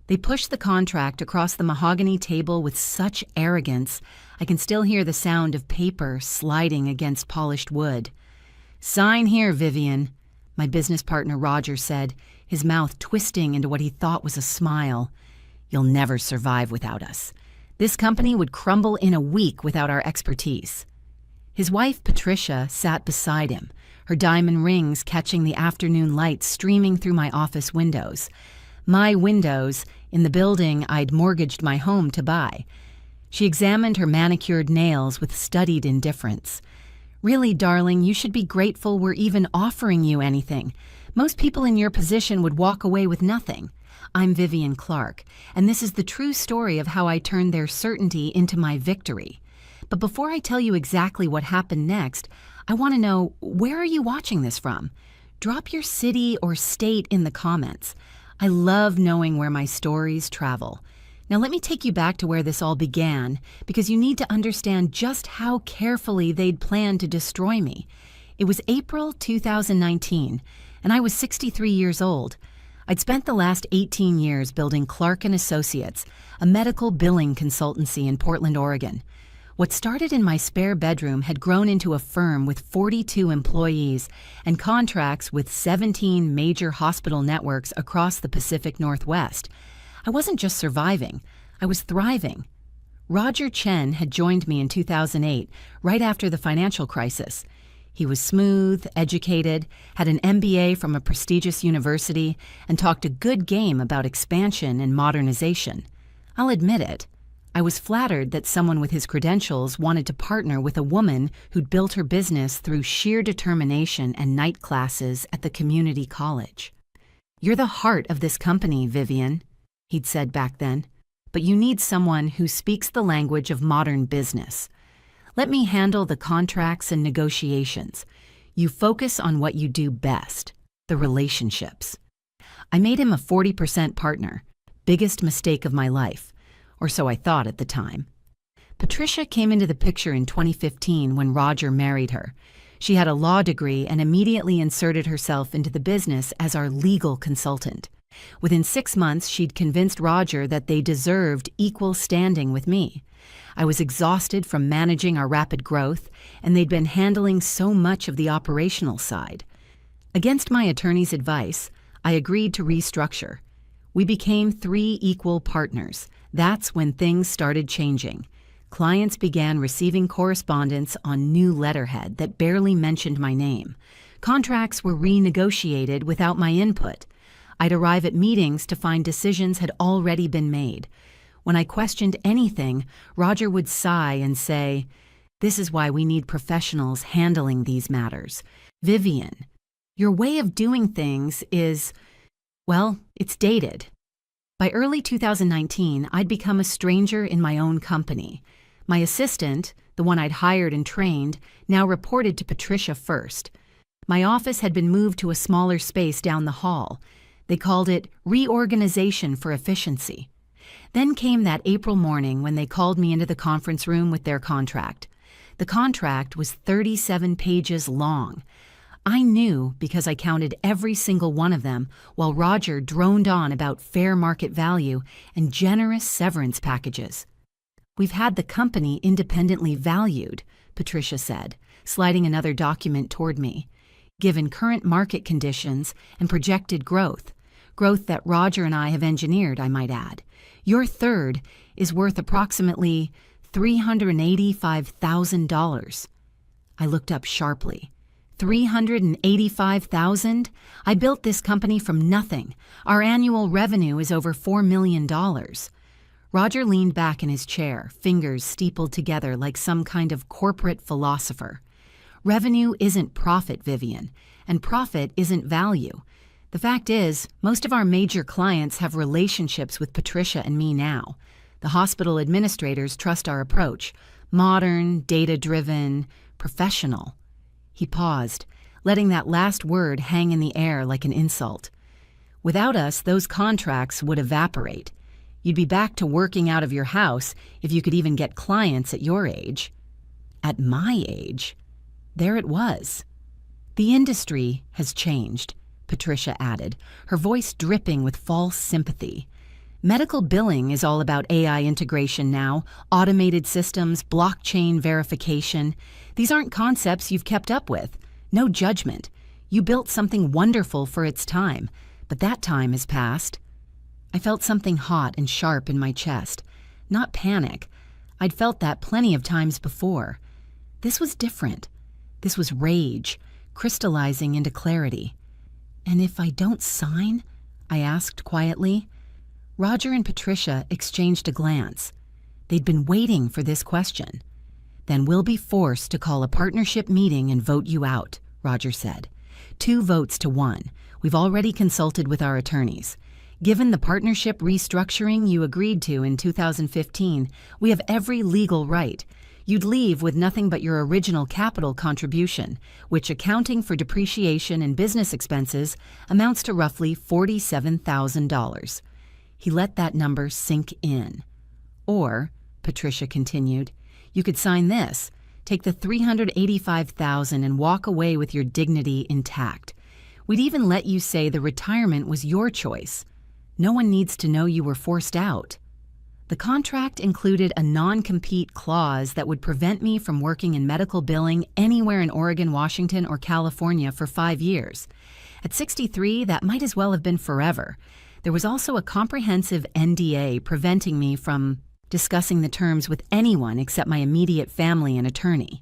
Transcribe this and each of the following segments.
They pushed the contract across the mahogany table with such arrogance, I can still hear the sound of paper sliding against polished wood. "Sign here, Vivian," my business partner Roger said, his mouth twisting into what he thought was a smile. "You'll never survive without us. This company would crumble in a week without our expertise." His wife, Patricia, sat beside him, her diamond rings catching the afternoon light streaming through my office windows. My windows in the building I'd mortgaged my home to buy. She examined her manicured nails with studied indifference. "Really, darling, you should be grateful we're even offering you anything. Most people in your position would walk away with nothing. I'm Vivian Clark, and this is the true story of how I turned their certainty into my victory. But before I tell you exactly what happened next, I want to know, where are you watching this from? Drop your city or state in the comments. I love knowing where my stories travel. Now let me take you back to where this all began, because you need to understand just how carefully they'd planned to destroy me. It was April 2019, and I was 63 years old. I'd spent the last 18 years building Clark & Associates, a medical billing consultancy in Portland, Oregon. What started in my spare bedroom had grown into a firm with 42 employees and contracts with 17 major hospital networks across the Pacific Northwest. I wasn't just surviving, I was thriving. Roger Chen had joined me in 2008, right after the financial crisis. He was smooth, educated, had an MBA from a prestigious university, and talked a good game about expansion and modernization. I'll admit it. I was flattered that someone with his credentials wanted to partner with a woman who'd built her business through sheer determination and night classes at the community college. "You're the heart of this company, Vivian," he'd said back then, "but you need someone who speaks the language of modern business. Let me handle the contracts and negotiations. You focus on what you do best, the relationships." I made him a 40% partner, biggest mistake of my life. Or so I thought at the time. Patricia came into the picture in 2015 when Roger married her. She had a law degree and immediately inserted herself into the business as our legal consultant. Within 6 months, she'd convinced Roger that they deserved equal standing with me. I was exhausted from managing our rapid growth, and they'd been handling so much of the operational side. Against my attorney's advice, I agreed to restructure. We became 3 equal partners. That's when things started changing. Clients began receiving correspondence on new letterhead that barely mentioned my name. Contracts were renegotiated without my input. I'd arrive at meetings to find decisions had already been made. When I questioned anything, Roger would sigh and say, "This is why we need professionals handling these matters. Vivian, your way of doing things is, well, it's dated." By early 2019, I'd become a stranger in my own company. My assistant, the one I'd hired and trained, now reported to Patricia first. My office had been moved to a smaller space down the hall. They called it reorganization for efficiency. Then came that April morning when they called me into the conference room with their contract. The contract was 37 pages long. I knew because I counted every single one of them while Roger droned on about fair market value and generous severance packages. "We've had the company independently valued," Patricia said, sliding another document toward me. "Given current market conditions and projected growth that Roger and I have engineered, I might add, your third is worth approximately $385,000. I looked up sharply. $385,000? I built this company from nothing. Our annual revenue is over $4 million. Roger leaned back in his chair, fingers steepled together like some kind of corporate philosopher. Revenue isn't profit, Vivian, and profit isn't value. The fact is, most of our major clients have relationships with Patricia and me now. The hospital administrators trust our approach. Modern, data-driven, professional. He paused, letting that last word hang in the air like an insult. Without us, those contracts would evaporate. You'd be back to working out of your house if you could even get clients at your age. At my age? There it was. The industry has changed, Patricia added, her voice dripping with false sympathy. Medical billing is all about AI integration now, automated systems, blockchain verification. These aren't concepts you've kept up with. No judgment. You built something wonderful for its time, but that time has passed. I felt something hot and sharp in my chest. Not panic. I'd felt that plenty of times before. This was different. This was rage, crystallizing into clarity. "And if I don't sign?" I asked quietly. Roger and Patricia exchanged a glance. They'd been waiting for this question. "Then we'll be forced to call a partnership meeting and vote you out," Roger said. 2 votes to 1. We've already consulted with our attorneys. Given the partnership restructuring you agreed to in 2015, we have every legal right. You'd leave with nothing but your original capital contribution, which, accounting for depreciation and business expenses, amounts to roughly $47,000. He let that number sink in. "Or," Patricia continued, "you could sign this, take the $385,000 and walk away with your dignity intact. We'd even let you say the retirement was your choice. No one needs to know you were forced out." The contract included a non-compete clause that would prevent me from working in medical billing anywhere in Oregon, Washington, or California for 5 years. At 63, that might as well have been forever. There was also a comprehensive NDA preventing me from discussing the terms with anyone except my immediate family and attorney.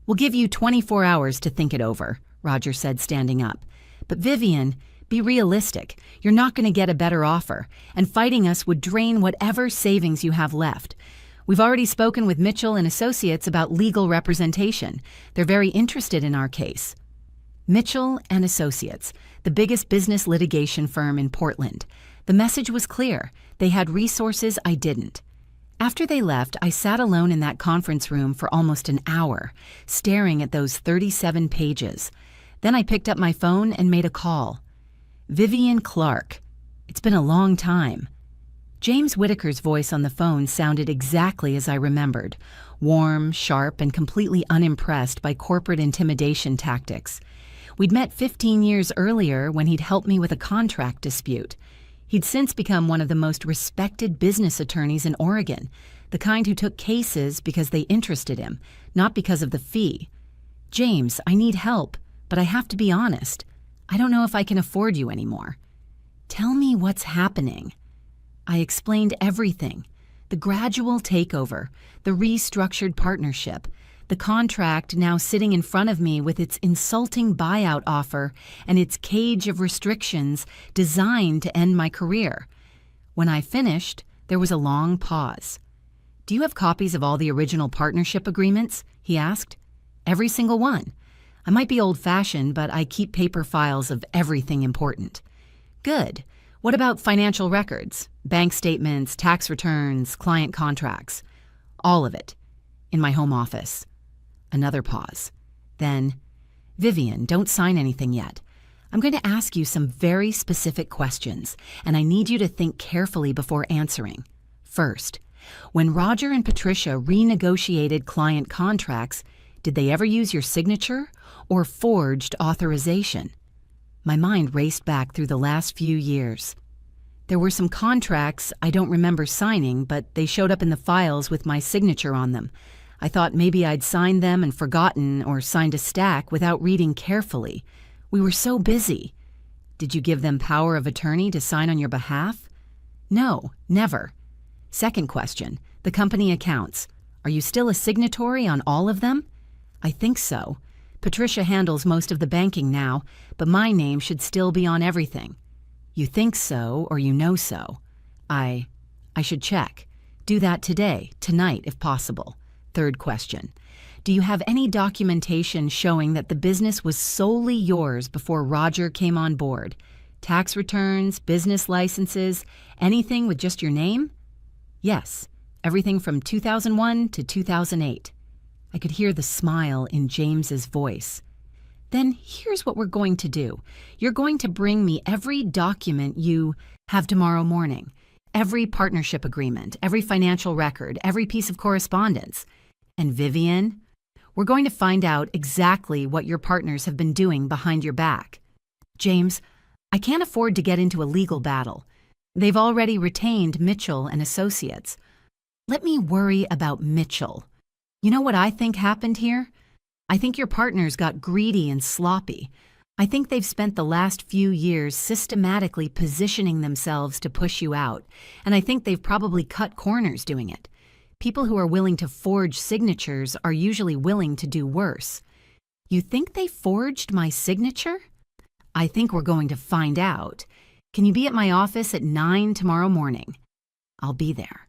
"We'll give you 24 hours to think it over," Roger said, standing up. "But Vivian, be realistic. You're not going to get a better offer, and fighting us would drain whatever savings you have left. We've already spoken with Mitchell and Associates about legal representation. They're very interested in our case." Mitchell and Associates, the biggest business litigation firm in Portland. The message was clear. They had resources I didn't. After they left, I sat alone in that conference room for almost an hour, staring at those 37 pages. Then I picked up my phone and made a call. "Vivian Clark. It's been a long time." James Whitaker's voice on the phone sounded exactly as I remembered, warm, sharp, and completely unimpressed by corporate intimidation tactics. We'd met 15 years earlier when he'd helped me with a contract dispute. He'd since become one of the most respected business attorneys in Oregon, the kind who took cases because they interested him, not because of the fee. "James, I need help, but I have to be honest. I don't know if I can afford you anymore." "Tell me what's happening." I explained everything. The gradual takeover, the restructured partnership, the contract now sitting in front of me with its insulting buyout offer and its cage of restrictions designed to end my career. When I finished, there was a long pause. "Do you have copies of all the original partnership agreements?" he asked. "Every single one. I might be old-fashioned, but I keep paper files of everything important." "Good. What about financial records? Bank statements, tax returns, client contracts?" "All of it. In my home office." Another pause. Then, "Vivian, don't sign anything yet. I'm going to ask you some very specific questions, and I need you to think carefully before answering. First, when Roger and Patricia renegotiated client contracts, did they ever use your signature or forged authorization?" My mind raced back through the last few years. There were some contracts I don't remember signing, but they showed up in the files with my signature on them. I thought maybe I'd signed them and forgotten, or signed a stack without reading carefully. We were so busy. "Did you give them power of attorney to sign on your behalf?" "No, never." Second question, the company accounts. Are you still a signatory on all of them? "I think so. Patricia handles most of the banking now, but my name should still be on everything." "You think so, or you know so?" I should check. Do that today, tonight, if possible." Third question. "Do you have any documentation showing that the business was solely yours before Roger came on board? Tax returns, business licenses, anything with just your name?" "Yes, everything from 2001 to 2008. I could hear the smile in James's voice. "Then here's what we're going to do. You're going to bring me every document you have tomorrow morning. Every partnership agreement, every financial record, every piece of correspondence. And Vivian, we're going to find out exactly what your partners have been doing behind your back." "James, I can't afford to get into a legal battle. They've already retained Mitchell and Associates. Let me worry about Mitchell. You know what I think happened here? I think your partners got greedy and sloppy. I think they've spent the last few years systematically positioning themselves to push you out, and I think they've probably cut corners doing it. People who are willing to forge signatures are usually willing to do worse. You think they forged my signature? I think we're going to find out. Can you be at my office at 9 tomorrow morning? I'll be there.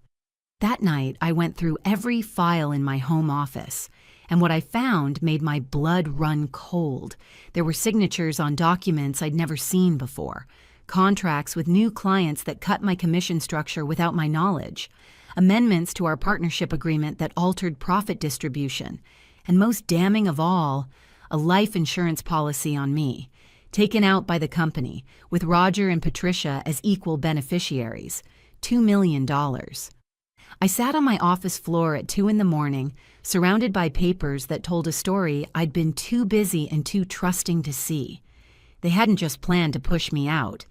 That night, I went through every file in my home office, and what I found made my blood run cold. There were signatures on documents I'd never seen before, contracts with new clients that cut my commission structure without my knowledge, amendments to our partnership agreement that altered profit distribution, and most damning of all, a life insurance policy on me, taken out by the company, with Roger and Patricia as equal beneficiaries, $2 million. I sat on my office floor at 2 a.m, surrounded by papers that told a story I'd been too busy and too trusting to see. They hadn't just planned to push me out.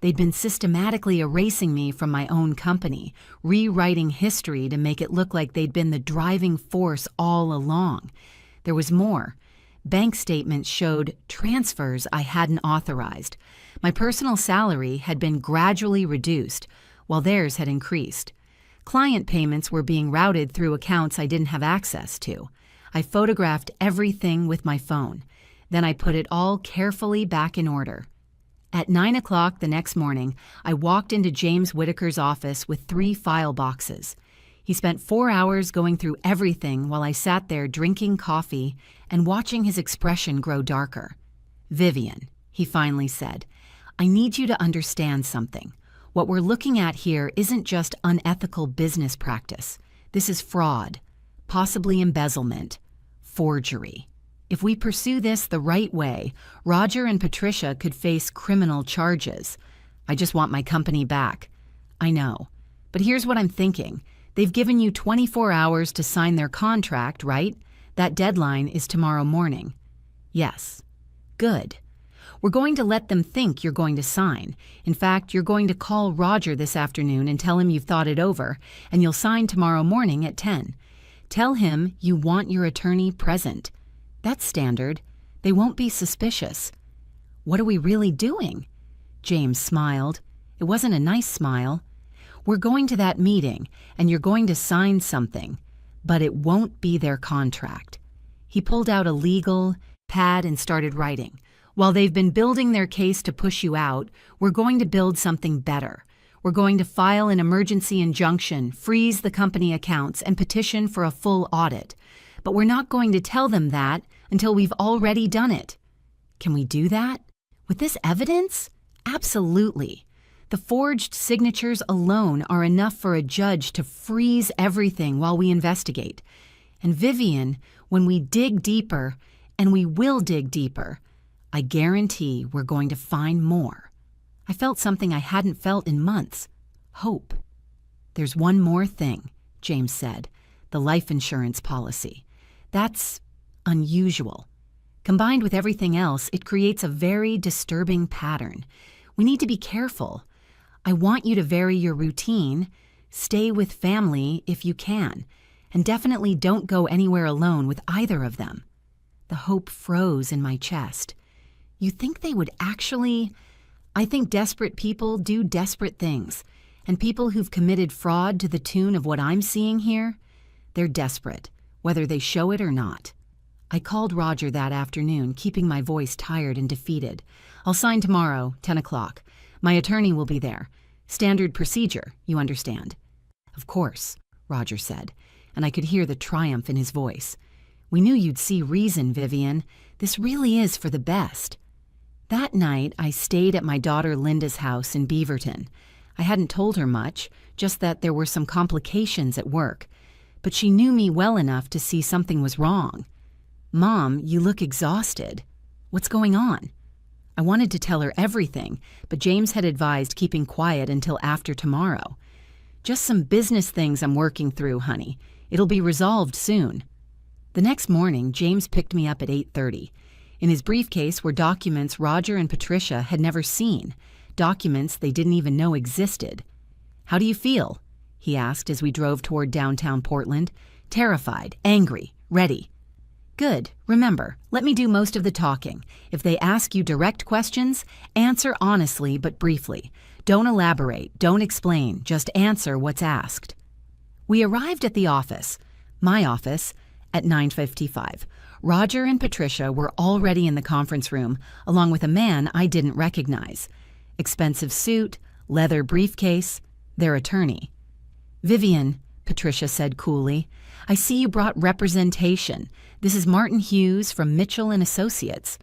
They'd been systematically erasing me from my own company, rewriting history to make it look like they'd been the driving force all along. There was more. Bank statements showed transfers I hadn't authorized. My personal salary had been gradually reduced, while theirs had increased. Client payments were being routed through accounts I didn't have access to. I photographed everything with my phone. Then I put it all carefully back in order. At 9 o'clock the next morning, I walked into James Whitaker's office with 3 file boxes. He spent 4 hours going through everything while I sat there drinking coffee and watching his expression grow darker. "Vivian," he finally said, "I need you to understand something. What we're looking at here isn't just unethical business practice. This is fraud, possibly embezzlement, forgery. If we pursue this the right way, Roger and Patricia could face criminal charges. I just want my company back. I know. But here's what I'm thinking. They've given you 24 hours to sign their contract, right? That deadline is tomorrow morning." "Yes." "Good. We're going to let them think you're going to sign. In fact, you're going to call Roger this afternoon and tell him you've thought it over, and you'll sign tomorrow morning at 10. Tell him you want your attorney present. That's standard. They won't be suspicious." "What are we really doing?" James smiled. It wasn't a nice smile. "We're going to that meeting, and you're going to sign something, but it won't be their contract." He pulled out a legal pad and started writing. "While they've been building their case to push you out, we're going to build something better. We're going to file an emergency injunction, freeze the company accounts, and petition for a full audit. But we're not going to tell them that until we've already done it." "Can we do that? With this evidence?" "Absolutely. The forged signatures alone are enough for a judge to freeze everything while we investigate. And Vivian, when we dig deeper, and we will dig deeper, I guarantee we're going to find more." I felt something I hadn't felt in months. Hope. "There's one more thing," James said. "The life insurance policy. That's unusual. Combined with everything else, it creates a very disturbing pattern. We need to be careful. I want you to vary your routine, stay with family if you can, and definitely don't go anywhere alone with either of them." The hope froze in my chest. "You think they would actually—" "I think desperate people do desperate things, and people who've committed fraud to the tune of what I'm seeing here, they're desperate, whether they show it or not." I called Roger that afternoon, keeping my voice tired and defeated. "I'll sign tomorrow, 10 o'clock. My attorney will be there. Standard procedure, you understand." "Of course," Roger said, and I could hear the triumph in his voice. "We knew you'd see reason, Vivian. This really is for the best." That night, I stayed at my daughter Linda's house in Beaverton. I hadn't told her much, just that there were some complications at work. But she knew me well enough to see something was wrong. "Mom, you look exhausted. What's going on?" I wanted to tell her everything, but James had advised keeping quiet until after tomorrow. "Just some business things I'm working through, honey. It'll be resolved soon." The next morning, James picked me up at 8:30. In his briefcase were documents Roger and Patricia had never seen, documents they didn't even know existed. "How do you feel?" he asked as we drove toward downtown Portland. "Terrified, angry, ready." "Good. Remember, let me do most of the talking. If they ask you direct questions, answer honestly but briefly. Don't elaborate, don't explain, just answer what's asked." We arrived at the office, my office, at 9:55. Roger and Patricia were already in the conference room, along with a man I didn't recognize. Expensive suit, leather briefcase, their attorney. "Vivian," Patricia said coolly, "I see you brought representation. This is Martin Hughes from Mitchell and Associates."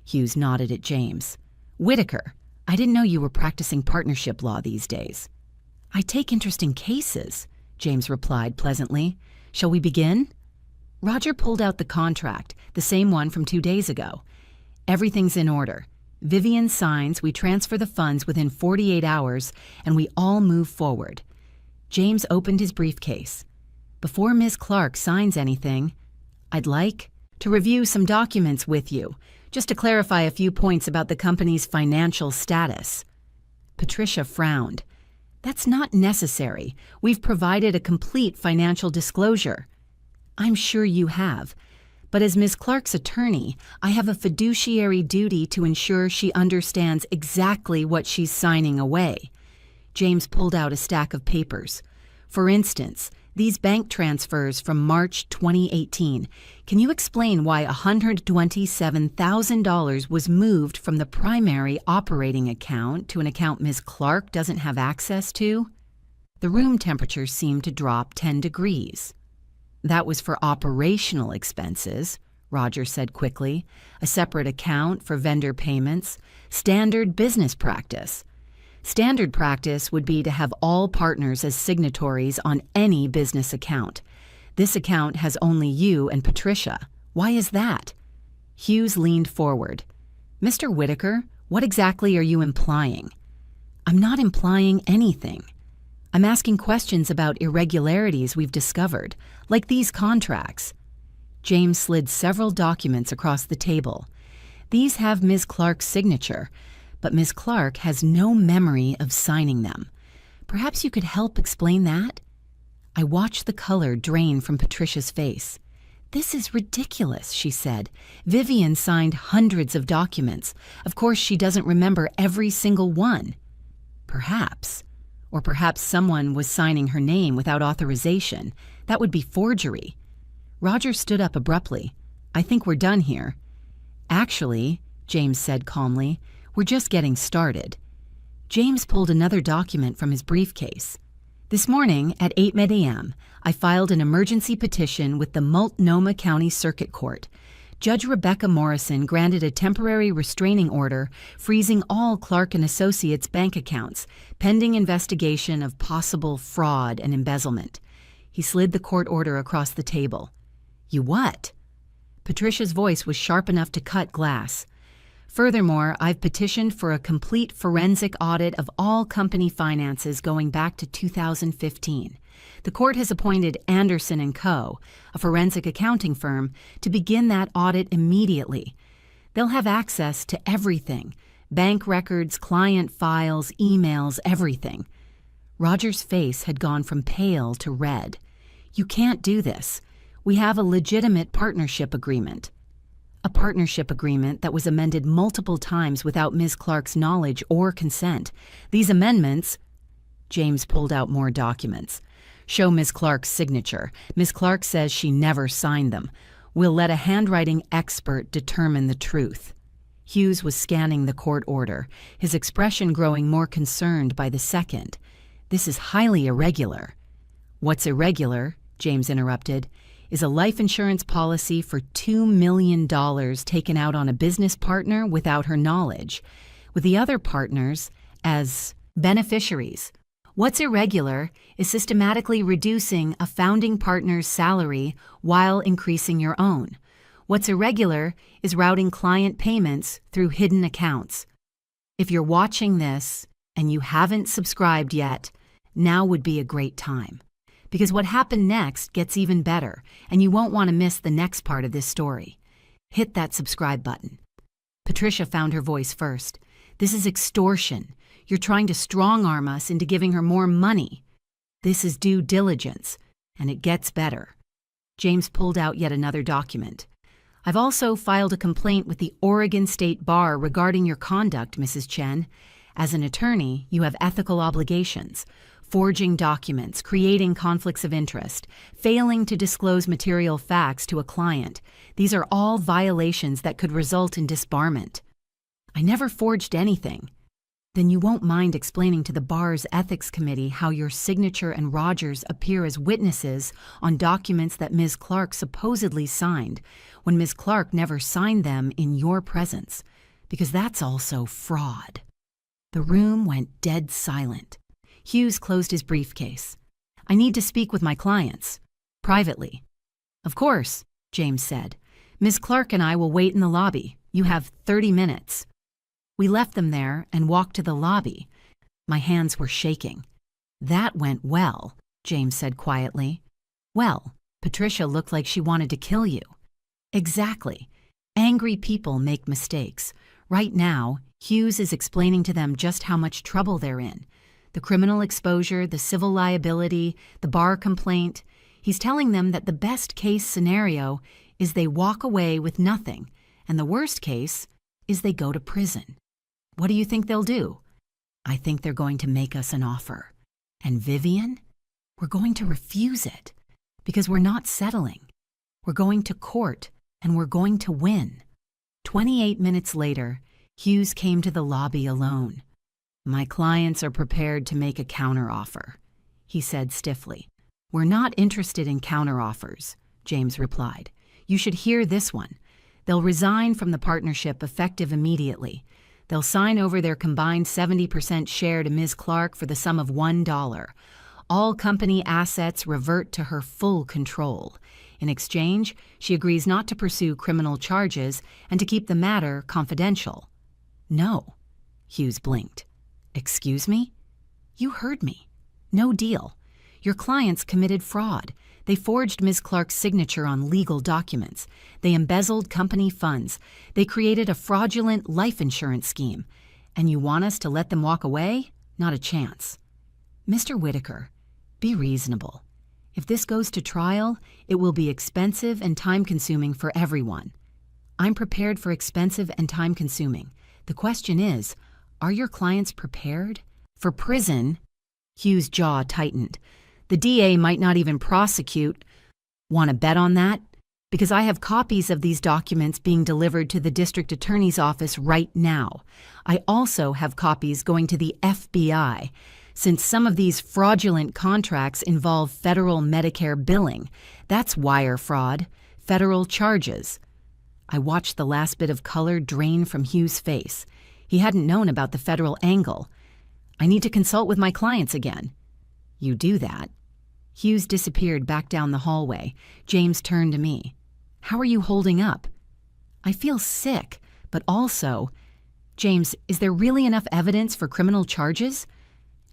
Hughes nodded at James. "Whitaker, I didn't know you were practicing partnership law these days." "I take interest in cases," James replied pleasantly. "Shall we begin?" Roger pulled out the contract, the same one from 2 days ago. "Everything's in order. Vivian signs, we transfer the funds within 48 hours, and we all move forward." James opened his briefcase. "Before Ms. Clark signs anything, I'd like to review some documents with you, just to clarify a few points about the company's financial status." Patricia frowned. "That's not necessary. We've provided a complete financial disclosure." "I'm sure you have. But as Ms. Clark's attorney, I have a fiduciary duty to ensure she understands exactly what she's signing away." James pulled out a stack of papers. "For instance, these bank transfers from March 2018. Can you explain why $127,000 was moved from the primary operating account to an account Ms. Clark doesn't have access to?" The room temperature seemed to drop 10 degrees. "That was for operational expenses," Roger said quickly. "A separate account for vendor payments. Standard business practice. Standard practice would be to have all partners as signatories on any business account. This account has only you and Patricia. Why is that?" Hughes leaned forward. "Mr. Whitaker, what exactly are you implying?" "I'm not implying anything. I'm asking questions about irregularities we've discovered, like these contracts." James slid several documents across the table. "These have Ms. Clark's signature, but Ms. Clark has no memory of signing them. Perhaps you could help explain that?" I watched the color drain from Patricia's face. "This is ridiculous," she said. "Vivian signed hundreds of documents. Of course she doesn't remember every single one." "Perhaps. Or perhaps someone was signing her name without authorization. That would be forgery." Roger stood up abruptly. "I think we're done here." "Actually," James said calmly, "we're just getting started." James pulled another document from his briefcase. "This morning at 8 a.m., I filed an emergency petition with the Multnomah County Circuit Court. Judge Rebecca Morrison granted a temporary restraining order freezing all Clark and Associates bank accounts, pending investigation of possible fraud and embezzlement." He slid the court order across the table. "You what?" Patricia's voice was sharp enough to cut glass. "Furthermore, I've petitioned for a complete forensic audit of all company finances going back to 2015. The court has appointed Anderson & Co., a forensic accounting firm, to begin that audit immediately. They'll have access to everything: bank records, client files, emails, everything." Roger's face had gone from pale to red. "You can't do this. We have a legitimate partnership agreement." "A partnership agreement that was amended multiple times without Ms. Clark's knowledge or consent. These amendments—" James pulled out more documents. "Show Ms. Clark's signature. Ms. Clark says she never signed them. We'll let a handwriting expert determine the truth." Hughes was scanning the court order, his expression growing more concerned by the second. "This is highly irregular." "What's irregular," James interrupted, "is a life insurance policy for $2 million taken out on a business partner without her knowledge, with the other partners as beneficiaries. What's irregular is systematically reducing a founding partner's salary while increasing your own. What's irregular is routing client payments through hidden accounts. If you're watching this and you haven't subscribed yet, now would be a great time. Because what happened next gets even better, and you won't want to miss the next part of this story. Hit that subscribe button." Patricia found her voice first. "This is extortion. You're trying to strong-arm us into giving her more money. This is due diligence, and it gets better." James pulled out yet another document. "I've also filed a complaint with the Oregon State Bar regarding your conduct, Mrs. Chen. As an attorney, you have ethical obligations. Forging documents, creating conflicts of interest, failing to disclose material facts to a client. These are all violations that could result in disbarment." "I never forged anything." "Then you won't mind explaining to the bar's ethics committee how your signature and Roger's appear as witnesses on documents that Ms. Clark supposedly signed, when Ms. Clark never signed them in your presence, because that's also fraud." The room went dead silent. Hughes closed his briefcase. "I need to speak with my clients. Privately." "Of course," James said. "Ms. Clark and I will wait in the lobby. You have 30 minutes. We left them there and walked to the lobby. My hands were shaking. "That went well," James said quietly. "Well, Patricia looked like she wanted to kill you." "Exactly. Angry people make mistakes. Right now, Hughes is explaining to them just how much trouble they're in. The criminal exposure, the civil liability, the bar complaint. He's telling them that the best case scenario is they walk away with nothing, and the worst case is they go to prison. What do you think they'll do? I think they're going to make us an offer. And Vivian, we're going to refuse it, because we're not settling. We're going to court, and we're going to win." 28 minutes later, Hughes came to the lobby alone. "My clients are prepared to make a counteroffer," he said stiffly. "We're not interested in counteroffers," James replied. "You should hear this one. They'll resign from the partnership effective immediately. They'll sign over their combined 70% share to Ms. Clark for the sum of $1. All company assets revert to her full control. In exchange, she agrees not to pursue criminal charges and to keep the matter confidential." "No," Hughes blinked. "Excuse me?" "You heard me. No deal. Your clients committed fraud. They forged Ms. Clark's signature on legal documents. They embezzled company funds. They created a fraudulent life insurance scheme. And you want us to let them walk away? Not a chance." "Mr. Whitaker, be reasonable. If this goes to trial, it will be expensive and time-consuming for everyone." "I'm prepared for expensive and time-consuming. The question is, are your clients prepared for prison?" Hughes' jaw tightened. "The DA might not even prosecute." "Want to bet on that? Because I have copies of these documents being delivered to the district attorney's office right now. I also have copies going to the FBI, since some of these fraudulent contracts involve federal Medicare billing. That's wire fraud, federal charges." I watched the last bit of color drain from Hughes' face. He hadn't known about the federal angle. "I need to consult with my clients again." "You do that." Hughes disappeared back down the hallway. James turned to me. "How are you holding up?" "I feel sick, but also—" "James, is there really enough evidence for criminal charges?"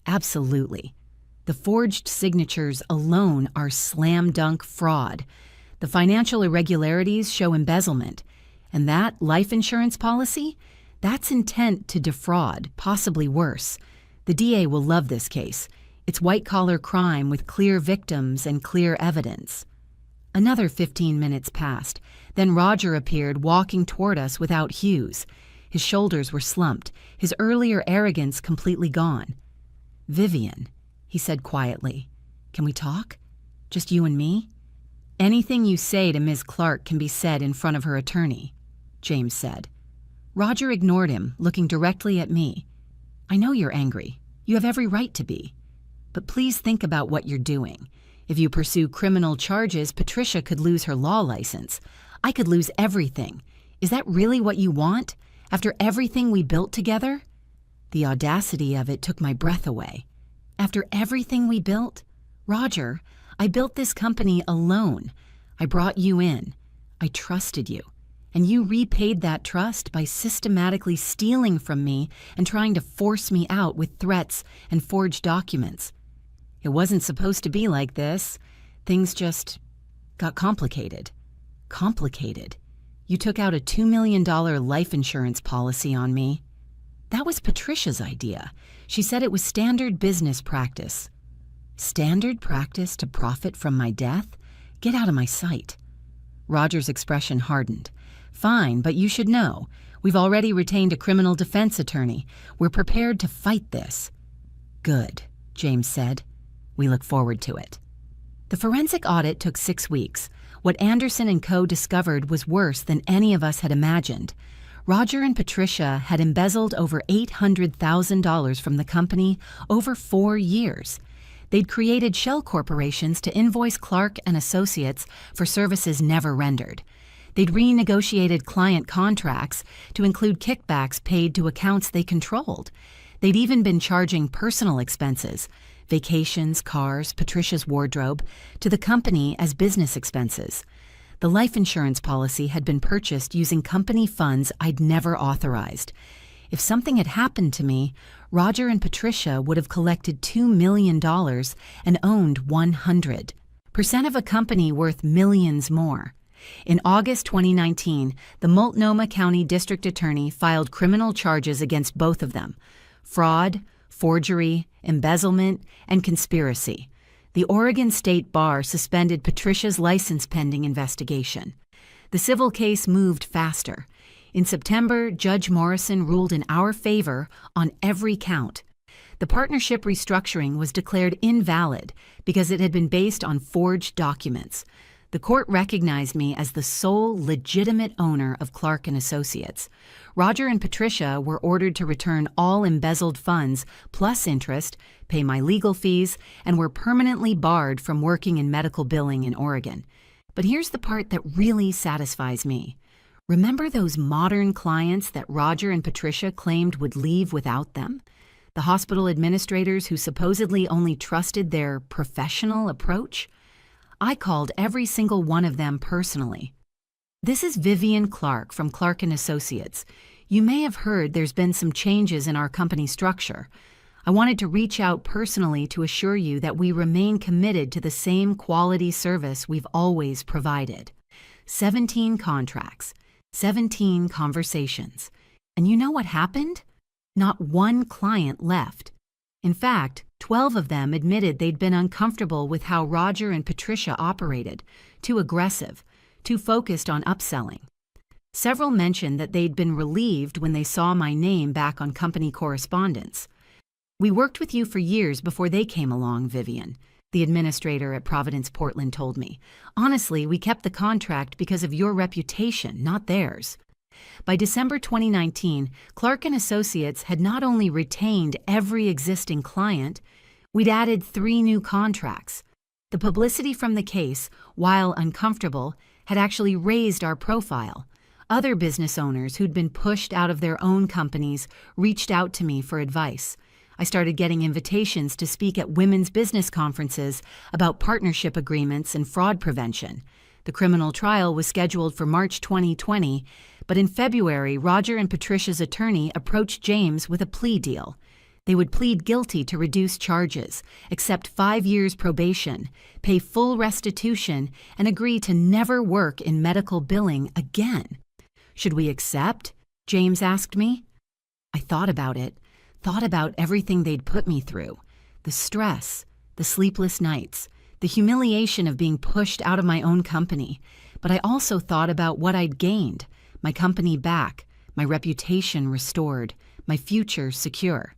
"Absolutely. The forged signatures alone are slam-dunk fraud. The financial irregularities show embezzlement. And that life insurance policy? That's intent to defraud, possibly worse. The DA will love this case. It's white-collar crime with clear victims and clear evidence." Another 15 minutes passed. Then Roger appeared, walking toward us without Hughes. His shoulders were slumped, his earlier arrogance completely gone. "Vivian," he said quietly, "can we talk? Just you and me?" "Anything you say to Ms. Clark can be said in front of her attorney," James said. Roger ignored him, looking directly at me. "I know you're angry. You have every right to be. But please think about what you're doing. If you pursue criminal charges, Patricia could lose her law license. I could lose everything. Is that really what you want? After everything we built together?" The audacity of it took my breath away. "After everything we built? Roger, I built this company alone. I brought you in. I trusted you. And you repaid that trust by systematically stealing from me and trying to force me out with threats and forged documents. It wasn't supposed to be like this. Things just got complicated. Complicated. You took out a $2 million life insurance policy on me." That was Patricia's idea. She said it was standard business practice. Standard practice to profit from my death? Get out of my sight. Roger's expression hardened. Fine, but you should know. We've already retained a criminal defense attorney. We're prepared to fight this. Good, James said. We look forward to it. The forensic audit took 6 weeks. What Anderson and Co. discovered was worse than any of us had imagined. Roger and Patricia had embezzled over $800,000 from the company over 4 years. They'd created shell corporations to invoice Clark and Associates for services never rendered. They'd renegotiated client contracts to include kickbacks paid to accounts they controlled. They'd even been charging personal expenses, vacations, cars, Patricia's wardrobe, to the company as business expenses. The life insurance policy had been purchased using company funds I'd never authorized. If something had happened to me, Roger and Patricia would have collected $2 million and owned 100% of a company worth millions more. In August 2019, the Multnomah County District Attorney filed criminal charges against both of them: fraud, forgery, embezzlement, and conspiracy. The Oregon State Bar suspended Patricia's license pending investigation. The civil case moved faster. In September, Judge Morrison ruled in our favor on every count. The partnership restructuring was declared invalid because it had been based on forged documents. The court recognized me as the sole legitimate owner of Clark and Associates. Roger and Patricia were ordered to return all embezzled funds plus interest, pay my legal fees, and were permanently barred from working in medical billing in Oregon. But here's the part that really satisfies me. Remember those modern clients that Roger and Patricia claimed would leave without them? The hospital administrators who supposedly only trusted their professional approach? I called every single one of them personally. This is Vivian Clark from Clark & Associates. You may have heard there's been some changes in our company structure. I wanted to reach out personally to assure you that we remain committed to the same quality service we've always provided. 17 contracts, 17 conversations. And you know what happened? Not one client left. In fact, 12 of them admitted they'd been uncomfortable with how Roger and Patricia operated, too aggressive, too focused on upselling. Several mentioned that they'd been relieved when they saw my name back on company correspondence. We worked with you for years before they came along, Vivian, the administrator at Providence Portland told me. Honestly, we kept the contract because of your reputation, not theirs. By December 2019, Clark & Associates had not only retained every existing client, we'd added 3 new contracts. The publicity from the case, while uncomfortable, had actually raised our profile. Other business owners who'd been pushed out of their own companies reached out to me for advice. I started getting invitations to speak at women's business conferences about partnership agreements and fraud prevention. The criminal trial was scheduled for March 2020, but in February, Roger and Patricia's attorney approached James with a plea deal. They would plead guilty to reduce charges, accept 5 years probation, pay full restitution, and agree to never work in medical billing again. Should we accept? James asked me. I thought about it, thought about everything they'd put me through. The stress, the sleepless nights, the humiliation of being pushed out of my own company. But I also thought about what I'd gained. My company back, my reputation restored, my future secure.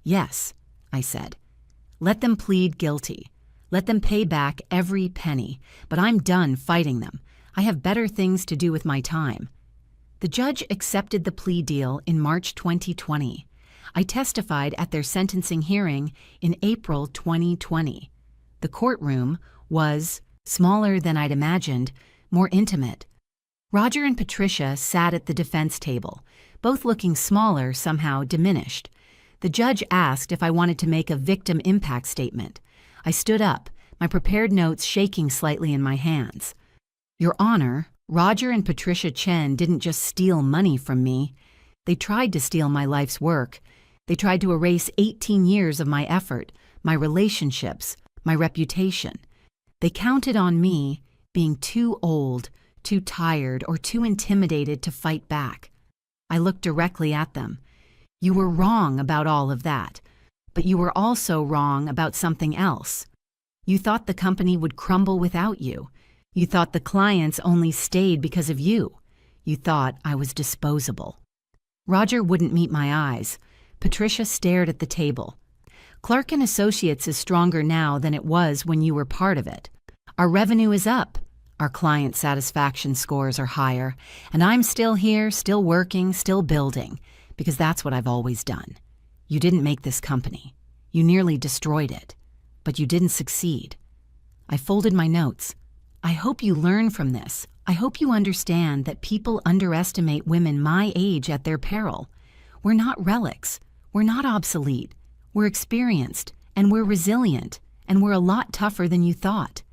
Yes, I said. Let them plead guilty. Let them pay back every penny, but I'm done fighting them. I have better things to do with my time. The judge accepted the plea deal in March 2020. I testified at their sentencing hearing in April 2020. The courtroom was smaller than I'd imagined, more intimate. Roger and Patricia sat at the defense table, both looking smaller, somehow diminished. The judge asked if I wanted to make a victim impact statement. I stood up, my prepared notes shaking slightly in my hands. Your Honor, Roger and Patricia Chen didn't just steal money from me. They tried to steal my life's work. They tried to erase 18 years of my effort, my relationships, my reputation. They counted on me being too old, too tired, or too intimidated to fight back. I looked directly at them. You were wrong about all of that, but you were also wrong about something else. You thought the company would crumble without you. You thought the clients only stayed because of you. You thought I was disposable. Roger wouldn't meet my eyes. Patricia stared at the table. Clark & Associates is stronger now than it was when you were part of it. Our revenue is up. Our client satisfaction scores are higher. And I'm still here, still working, still building, because that's what I've always done. You didn't make this company. You nearly destroyed it. But you didn't succeed. I folded my notes. I hope you learn from this. I hope you understand that people underestimate women my age at their peril. We're not relics. We're not obsolete. We're experienced, and we're resilient, and we're a lot tougher than you thought.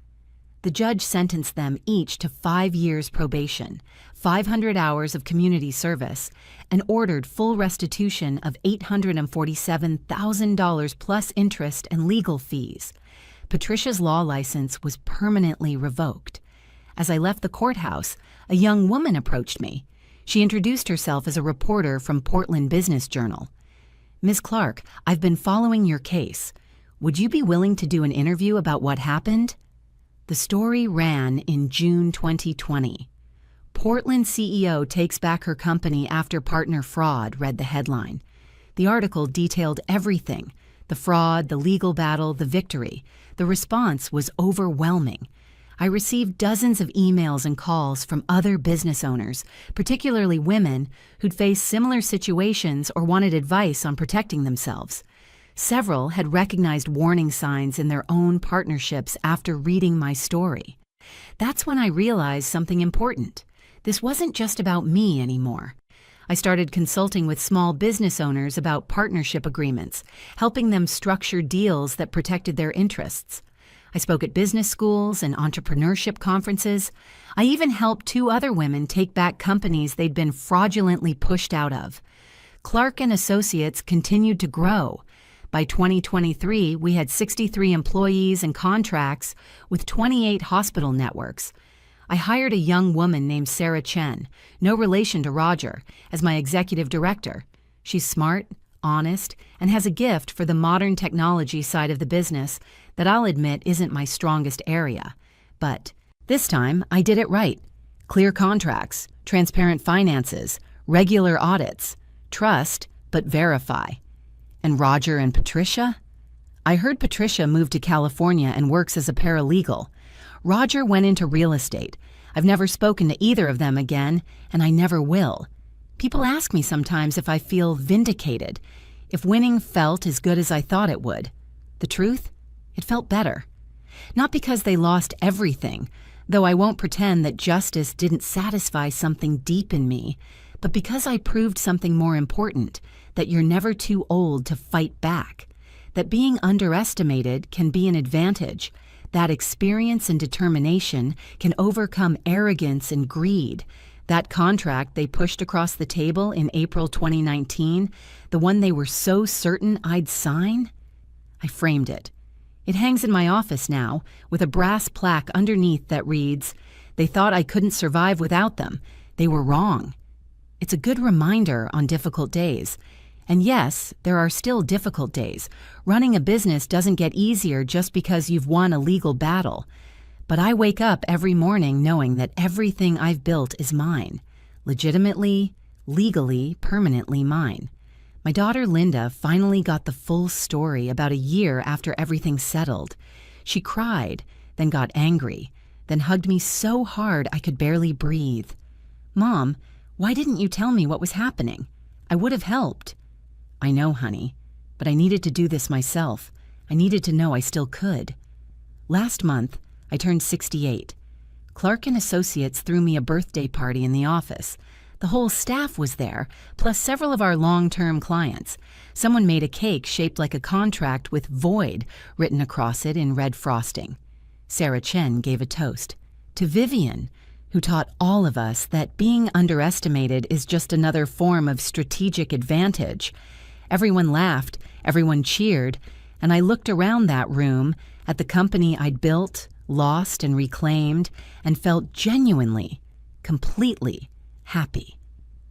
The judge sentenced them each to 5 years probation, 500 hours of community service, and ordered full restitution of $847,000 plus interest and legal fees. Patricia's law license was permanently revoked. As I left the courthouse, a young woman approached me. She introduced herself as a reporter from Portland Business Journal. "Ms. Clark, I've been following your case. Would you be willing to do an interview about what happened?" The story ran in June 2020. "Portland CEO takes back her company after partner fraud," read the headline. The article detailed everything: the fraud, the legal battle, the victory. The response was overwhelming. I received dozens of emails and calls from other business owners, particularly women, who'd faced similar situations or wanted advice on protecting themselves. Several had recognized warning signs in their own partnerships after reading my story. That's when I realized something important. This wasn't just about me anymore. I started consulting with small business owners about partnership agreements, helping them structure deals that protected their interests. I spoke at business schools and entrepreneurship conferences. I even helped 2 other women take back companies they'd been fraudulently pushed out of. Clark & Associates continued to grow. By 2023, we had 63 employees and contracts with 28 hospital networks. I hired a young woman named Sarah Chen, no relation to Roger, as my executive director. She's smart, honest, and has a gift for the modern technology side of the business that I'll admit isn't my strongest area. But this time, I did it right. Clear contracts, transparent finances, regular audits, trust, but verify. And Roger and Patricia? I heard Patricia moved to California and works as a paralegal. Roger went into real estate. I've never spoken to either of them again, and I never will. People ask me sometimes if I feel vindicated, if winning felt as good as I thought it would. The truth? It felt better. Not because they lost everything, though I won't pretend that justice didn't satisfy something deep in me, but because I proved something more important, that you're never too old to fight back, that being underestimated can be an advantage, that experience and determination can overcome arrogance and greed. That contract they pushed across the table in April 2019, the one they were so certain I'd sign? I framed it. It hangs in my office now, with a brass plaque underneath that reads, "They thought I couldn't survive without them. They were wrong." It's a good reminder on difficult days. And yes, there are still difficult days. Running a business doesn't get easier just because you've won a legal battle. But I wake up every morning knowing that everything I've built is mine. Legitimately, legally, permanently mine. My daughter Linda finally got the full story about a year after everything settled. She cried, then got angry, then hugged me so hard I could barely breathe. "Mom, why didn't you tell me what was happening? I would have helped." "I know, honey, but I needed to do this myself. I needed to know I still could." Last month, I turned 68. Clark & Associates threw me a birthday party in the office. The whole staff was there, plus several of our long-term clients. Someone made a cake shaped like a contract with "void" written across it in red frosting. Sarah Chen gave a toast to Vivian, who taught all of us that being underestimated is just another form of strategic advantage. Everyone laughed, everyone cheered, and I looked around that room at the company I'd built, lost, and reclaimed, and felt genuinely, completely happy.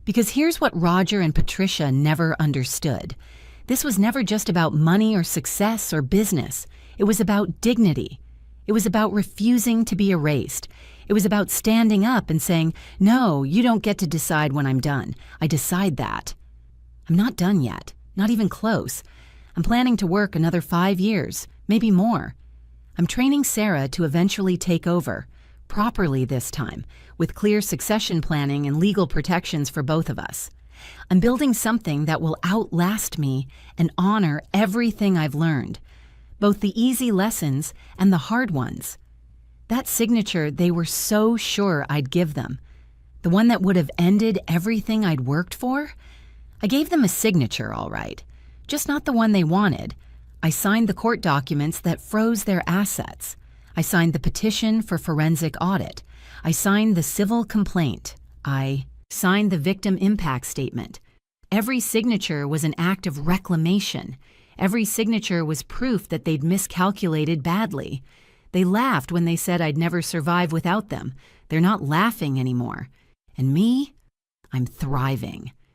Because here's what Roger and Patricia never understood. This was never just about money or success or business. It was about dignity. It was about refusing to be erased. It was about standing up and saying, "No, you don't get to decide when I'm done. I decide that." I'm not done yet, not even close. I'm planning to work another 5 years, maybe more. I'm training Sarah to eventually take over, properly this time, with clear succession planning and legal protections for both of us. I'm building something that will outlast me and honor everything I've learned, both the easy lessons and the hard ones. That signature they were so sure I'd give them, the one that would have ended everything I'd worked for. I gave them a signature, all right, just not the one they wanted. I signed the court documents that froze their assets. I signed the petition for forensic audit. I signed the civil complaint. I signed the victim impact statement. Every signature was an act of reclamation. Every signature was proof that they'd miscalculated badly. They laughed when they said I'd never survive without them. They're not laughing anymore. And me? I'm thriving.